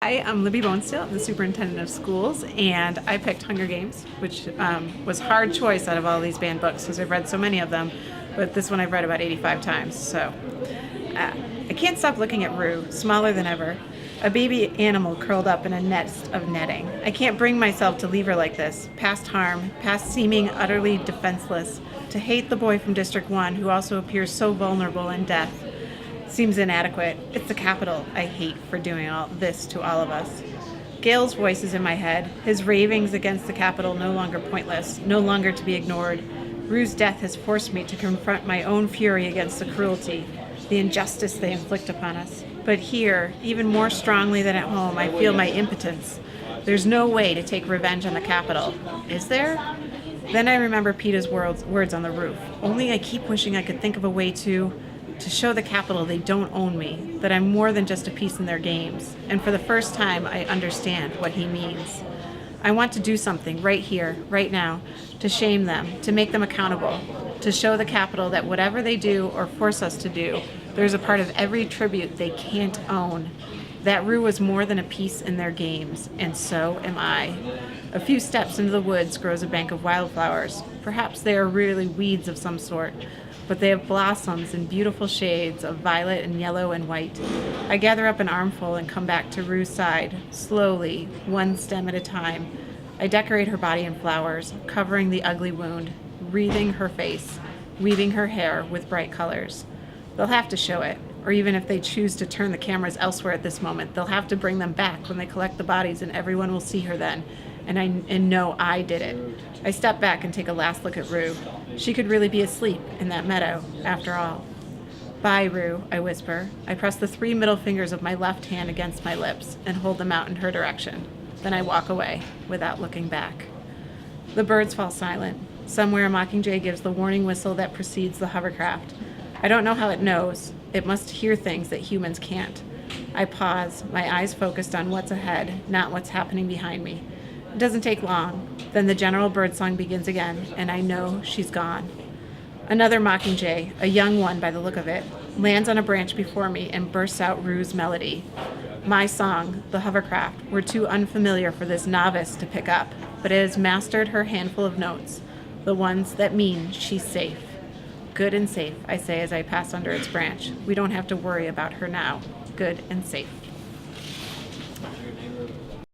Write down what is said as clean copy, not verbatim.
Hi, I'm Libby Bonesteel. I'm the superintendent of schools, and I picked Hunger Games, which was a hard choice out of all these banned books because I've read so many of them, but this one I've read about 85 times. So I can't stop looking at Rue, smaller than ever, a baby animal curled up in a nest of netting. I can't bring myself to leave her like this, past harm, past seeming utterly defenseless, to hate the boy from District 1 who also appears so vulnerable in death. Seems inadequate. It's the Capitol I hate for doing all this to all of us. Gail's voice is in my head, his ravings against the Capitol no longer pointless, no longer to be ignored. Rue's death has forced me to confront my own fury against the cruelty, the injustice they inflict upon us. But here, even more strongly than at home, I feel my impotence. There's no way to take revenge on the Capitol. Is there? Then I remember Peeta's words on the roof. Only I keep wishing I could think of a way to show the Capitol they don't own me, that I'm more than just a piece in their games. And for the first time, I understand what he means. I want to do something right here, right now, to shame them, to make them accountable, to show the Capitol that whatever they do or force us to do, there's a part of every tribute they can't own. That Rue was more than a piece in their games, and so am I. A few steps into the woods grows a bank of wildflowers. Perhaps they are really weeds of some sort, but they have blossoms in beautiful shades of violet and yellow and white. I gather up an armful and come back to Rue's side, slowly, one stem at a time. I decorate her body in flowers, covering the ugly wound, wreathing her face, weaving her hair with bright colors. They'll have to show it, or even if they choose to turn the cameras elsewhere at this moment, they'll have to bring them back when they collect the bodies, and everyone will see her then, and know I did it. I step back and take a last look at Rue. She could really be asleep in that meadow, after all. Bye, Rue, I whisper. I press the 3 middle fingers of my left hand against my lips and hold them out in her direction. Then I walk away, without looking back. The birds fall silent. Somewhere a mockingjay gives the warning whistle that precedes the hovercraft. I don't know how it knows. It must hear things that humans can't. I pause, my eyes focused on what's ahead, not what's happening behind me. It doesn't take long. Then the general birdsong begins again, and I know she's gone. Another mockingjay, a young one by the look of it, lands on a branch before me and bursts out Rue's melody. My song, the hovercraft, were too unfamiliar for this novice to pick up, but it has mastered her handful of notes, the ones that mean she's safe. Good and safe, I say as I pass under its branch. We don't have to worry about her now. Good and safe.